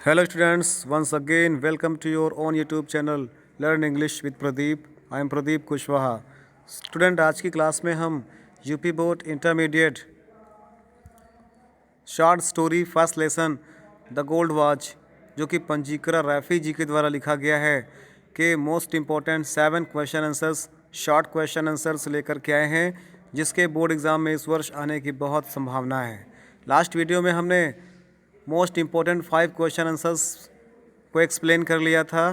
Hello students, once again welcome to your own YouTube channel Learn English with Pradeep. I am Pradeep Kushwaha. Student आज की class में हम UP board intermediate short story first lesson the gold watch जो कि पंजीकरा रैफ़ी जी के द्वारा लिखा गया है कि most important 7 question answers short question answers लेकर के आए हैं जिसके बोर्ड एग्ज़ाम में इस वर्ष आने की बहुत संभावना है। लास्ट वीडियो में हमने मोस्ट इम्पोर्टेंट 5 क्वेश्चन आंसर्स को एक्सप्लेन कर लिया था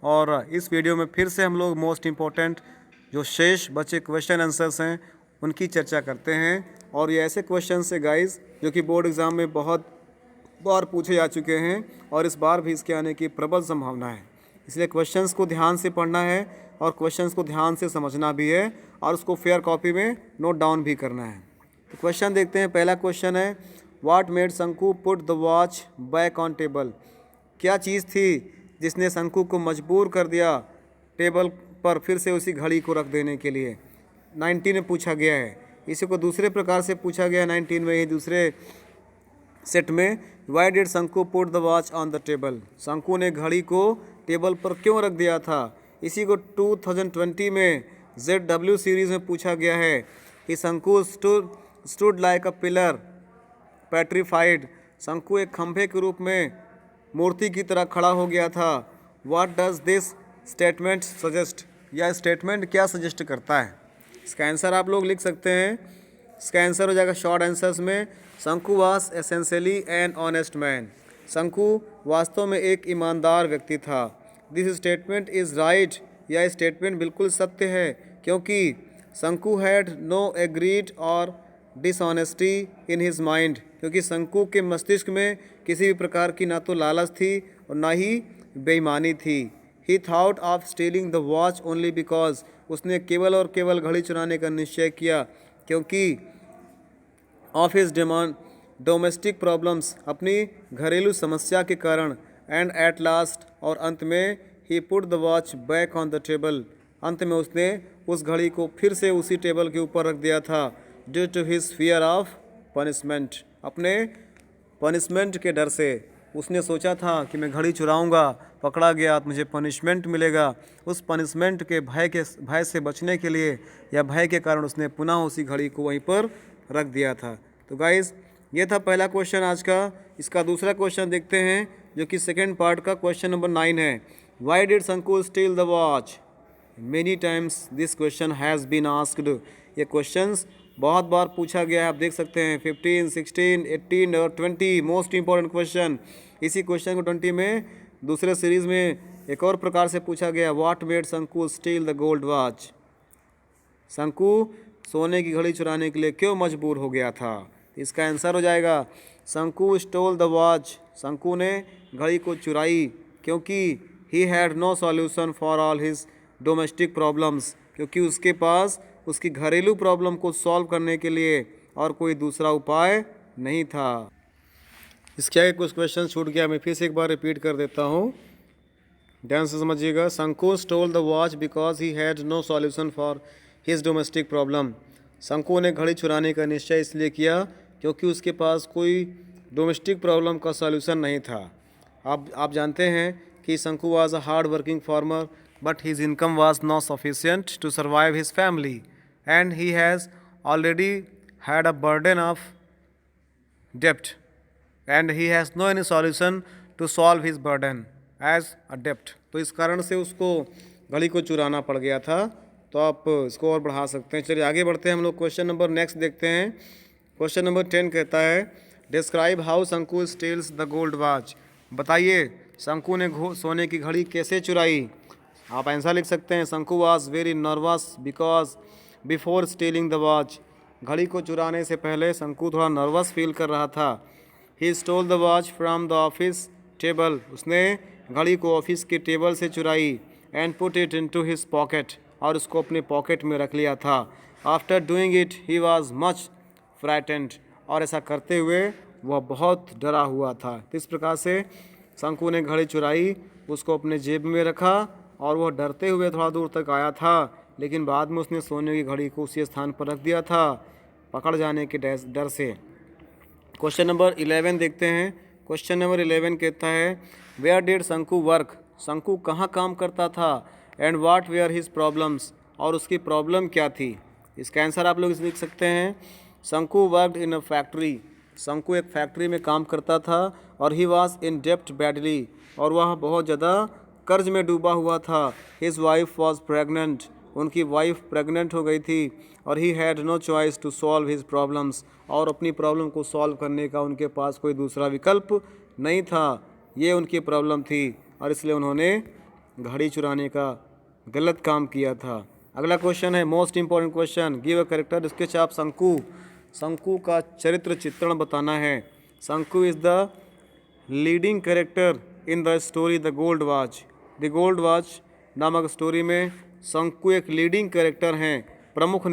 और इस वीडियो में फिर से हम लोग मोस्ट इम्पोर्टेंट जो शेष बचे क्वेश्चन आंसर्स हैं उनकी चर्चा करते हैं। और ये ऐसे क्वेश्चन है गाइस जो कि बोर्ड एग्ज़ाम में बहुत बार पूछे जा चुके हैं और इस बार भी इसके आने की प्रबल संभावना है। इसलिए क्वेश्चंस को ध्यान से पढ़ना है और क्वेश्चंस को ध्यान से समझना भी है और उसको फेयर कॉपी में नोट डाउन भी करना है। तो क्वेश्चन देखते हैं। पहला क्वेश्चन है व्हाट मेड शंकु put the watch back on table. क्या चीज़ थी जिसने शंकु को मजबूर कर दिया टेबल पर फिर से उसी घड़ी को रख देने के लिए। 19 में पूछा गया है। इसी को दूसरे प्रकार से पूछा गया 19 में ही दूसरे सेट में वाई डिड शंकु put the watch on the table. शंकु ने घड़ी को टेबल पर क्यों रख दिया था। इसी को 2020 में ZW सीरीज़ में पूछा गया है कि शंकु स्टूड लाइक अ पिलर पेट्रीफाइड। शंकु एक खंभे के रूप में मूर्ति की तरह खड़ा हो गया था। What does this statement suggest. यह स्टेटमेंट क्या सजेस्ट करता है। इसका आंसर आप लोग लिख सकते हैं। इसका आंसर हो जाएगा शॉर्ट आंसर्स में शंकु was essentially an honest man. शंकु वास्तव में एक ईमानदार व्यक्ति था। This statement is right. यह स्टेटमेंट बिल्कुल सत्य है क्योंकि शंकु हैड नो एग्रीड और डिसऑनेस्टी इन हिज माइंड। क्योंकि शंकु के मस्तिष्क में किसी भी प्रकार की ना तो लालच थी और ना ही बेईमानी थी। He thought of stealing the watch only because. उसने केवल और केवल घड़ी चुराने का निश्चय किया क्योंकि ऑफ हिज डोमेस्टिक प्रॉब्लम्स अपनी घरेलू समस्या के कारण। एंड एट लास्ट और अंत में he put the watch back on the table. अंत में उसने उस घड़ी को फिर से उसी टेबल के ऊपर रख दिया था due to his fear of punishment. अपने पनिशमेंट के डर से उसने सोचा था कि मैं घड़ी चुराऊंगा, पकड़ा गया तो मुझे पनिशमेंट मिलेगा। उस पनिशमेंट के भय से बचने के लिए या भय के कारण उसने पुनः उसी घड़ी को वहीं पर रख दिया था। तो गाइस ये था पहला क्वेश्चन आज का। इसका दूसरा क्वेश्चन देखते हैं जो कि सेकेंड पार्ट का क्वेश्चन नंबर 9 है। Why did Shanku steal the watch. Many times this question has been asked. ये क्वेश्चंस बहुत बार पूछा गया है। आप देख सकते हैं 15, 16, 18 और 20 मोस्ट इंपॉर्टेंट क्वेश्चन। इसी क्वेश्चन को 20 में दूसरे सीरीज़ में एक और प्रकार से पूछा गया व्हाट मेड शंकु स्टील द गोल्ड वॉच। शंकु सोने की घड़ी चुराने के लिए क्यों मजबूर हो गया था। इसका आंसर हो जाएगा शंकु स्टोल द वॉच। शंकु ने घड़ी को चुराई क्योंकि he had no solution for all his domestic problems. क्योंकि उसके पास उसकी घरेलू प्रॉब्लम को सॉल्व करने के लिए और कोई दूसरा उपाय नहीं था। इसके आगे कुछ क्वेश्चन छूट गया, मैं फिर से एक बार रिपीट कर देता हूँ, ध्यान से समझिएगा। Shanku stole the watch because he had no solution for his domestic problem. Shanku ने घड़ी चुराने का निश्चय इसलिए किया क्योंकि उसके पास कोई डोमेस्टिक प्रॉब्लम का सॉल्यूशन नहीं था। आप जानते हैं कि Shanku was a hard working farmer but his income was not sufficient to survive his family and he has already had a burden of debt and he has no any solution to solve his burden as a debt। तो इस कारण से उसको घड़ी को चुराना पड़ गया था। तो आप इसको और बढ़ा सकते हैं। चलिए आगे बढ़ते हैं हम लोग। क्वेश्चन नंबर नेक्स्ट देखते हैं। क्वेश्चन नंबर 10 कहता है डिस्क्राइब हाउ शंकु स्टील्स द गोल्ड वॉच। बताइए शंकु ने सोने की घड़ी कैसे चुराई। आप आंसर लिख सकते हैं शंकु was very nervous because before stealing the watch. घड़ी को चुराने से पहले शंकु थोड़ा नर्वस फील कर रहा था। He stole the watch from the office table. उसने घड़ी को ऑफिस के टेबल से चुराई and put it into his pocket और उसको अपने पॉकेट में रख लिया था। After doing it he was much frightened. और ऐसा करते हुए वह बहुत डरा हुआ था। इस प्रकार से शंकु ने घड़ी चुराई, उसको अपने जेब में रखा और वह डरते हुए थोड़ा दूर तक आया था, लेकिन बाद में उसने सोने की घड़ी को उसी स्थान पर रख दिया था पकड़ जाने के डर से। क्वेश्चन नंबर 11 देखते हैं। क्वेश्चन नंबर 11 कहता है वेयर डिड शंकु वर्क, शंकु कहाँ काम करता था, and what were his problems, और उसकी प्रॉब्लम क्या थी। इसका आंसर आप लोग लिख सकते हैं शंकु वर्कड इन अ फैक्ट्री, शंकु एक फैक्ट्री में काम करता था, और he was in dept badly, और वह बहुत ज़्यादा कर्ज में डूबा हुआ था। हिज वाइफ वॉज प्रेगनेंट, उनकी वाइफ प्रेग्नेंट हो गई थी, और he had no choice to solve his problems, और अपनी प्रॉब्लम को सॉल्व करने का उनके पास कोई दूसरा विकल्प नहीं था। ये उनकी प्रॉब्लम थी और इसलिए उन्होंने घड़ी चुराने का गलत काम किया था। अगला क्वेश्चन है most important question, give a character sketch of शंकु, शंकु का चरित्र चित्रण बताना है। शंकु is the leading character in the story the gold watch, the gold watch नामक स्टोरी में शंकु एक लीडिंग कैरेक्टर हैं, प्रमुख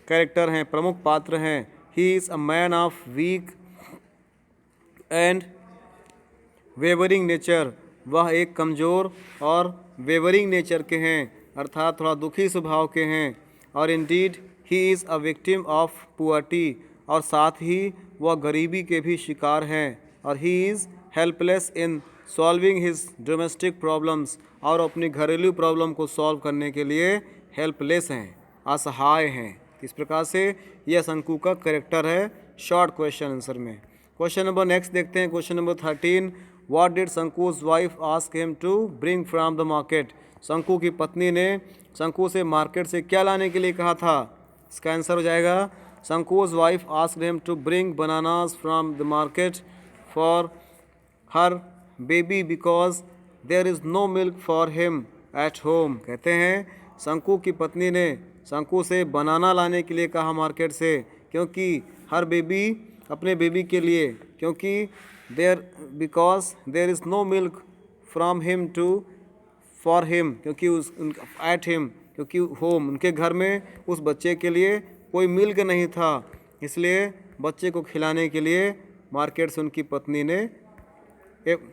कैरेक्टर हैं, प्रमुख पात्र हैं। He is a man of weak and wavering nature, वह एक कमज़ोर और वेवरिंग नेचर के हैं, अर्थात थोड़ा दुखी स्वभाव के हैं। और Indeed he is a victim of poverty, और साथ ही वह गरीबी के भी शिकार हैं। और he is helpless in solving his domestic problems, और अपनी घरेलू प्रॉब्लम को सॉल्व करने के लिए हेल्पलेस हैं, असहाय हैं। इस प्रकार से यह शंकु का कैरेक्टर है शॉर्ट क्वेश्चन आंसर में। क्वेश्चन नंबर नेक्स्ट देखते हैं, question number 13, what did Shanku's wife ask him to bring from the market, Shanku की पत्नी ने शंकु से मार्केट से क्या लाने के लिए कहा था। इसका आंसर हो जाएगा Shanku's wife asked him to bring bananas from the market for her baby because there is no milk for him at home. कहते हैं शंकु की पत्नी ने शंकु से बनाना लाने के लिए कहा मार्केट से, क्योंकि हर बेबी अपने बेबी के लिए, क्योंकि because there is no milk from him to for him, क्योंकि एट हिम, क्योंकि होम उनके घर में उस बच्चे के लिए कोई मिल्क नहीं था, इसलिए बच्चे को खिलाने के लिए मार्केट से उनकी पत्नी ने एक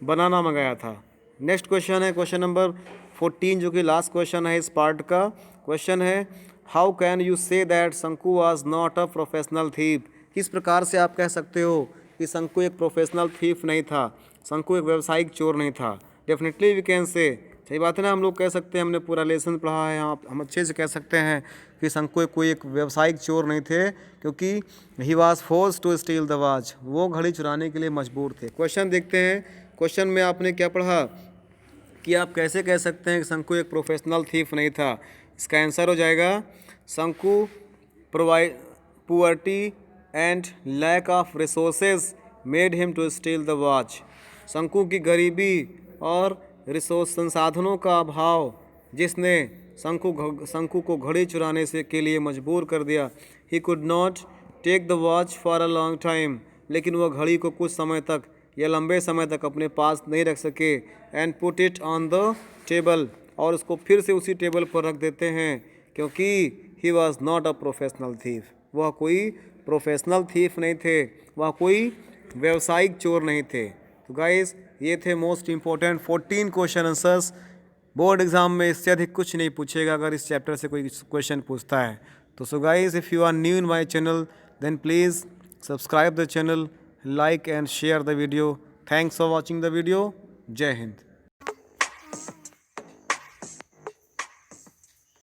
बनाना मंगाया था। नेक्स्ट क्वेश्चन है क्वेश्चन नंबर 14, जो कि लास्ट क्वेश्चन है इस पार्ट का। क्वेश्चन है how can you say that Shanku was not a professional thief, किस प्रकार से आप कह सकते हो कि शंकु एक प्रोफेशनल थीफ नहीं था, शंकु एक व्यावसायिक चोर नहीं था। डेफिनेटली वी कैन से, सही बात है ना, हम लोग कह सकते हैं, हमने पूरा लेसन पढ़ा है, हम अच्छे से कह सकते हैं कि शंकु कोई एक व्यावसायिक चोर नहीं थे, क्योंकि he was force to steal the watch, वो घड़ी चुराने के लिए मजबूर थे। क्वेश्चन देखते हैं, क्वेश्चन में आपने क्या पढ़ा कि आप कैसे कह सकते हैं कि शंकु एक प्रोफेशनल थीफ नहीं था। इसका आंसर हो जाएगा Shanku poverty and lack of resources made him to steal the watch, Shanku की गरीबी और रिसोर्स संसाधनों का अभाव जिसने शंकु को घड़ी चुराने से के लिए मजबूर कर दिया। He could not take the watch for a long time, लेकिन वह घड़ी को कुछ समय तक या लंबे समय तक अपने पास नहीं रख सके। And put it on the table, और उसको फिर से उसी टेबल पर रख देते हैं, क्योंकि he was not a professional thief, वह कोई प्रोफेशनल थीफ नहीं थे, वह कोई व्यावसायिक चोर नहीं थे। तो गाइस ये थे most important 14 question answers. Board exam में इससे अधिक कुछ नहीं पूछेगा अगर इस चैप्टर से कोई क्वेश्चन पूछता है तो। So guys if you are new in my channel then please subscribe the channel, like and share the video. Thanks for watching the video. Jai Hind.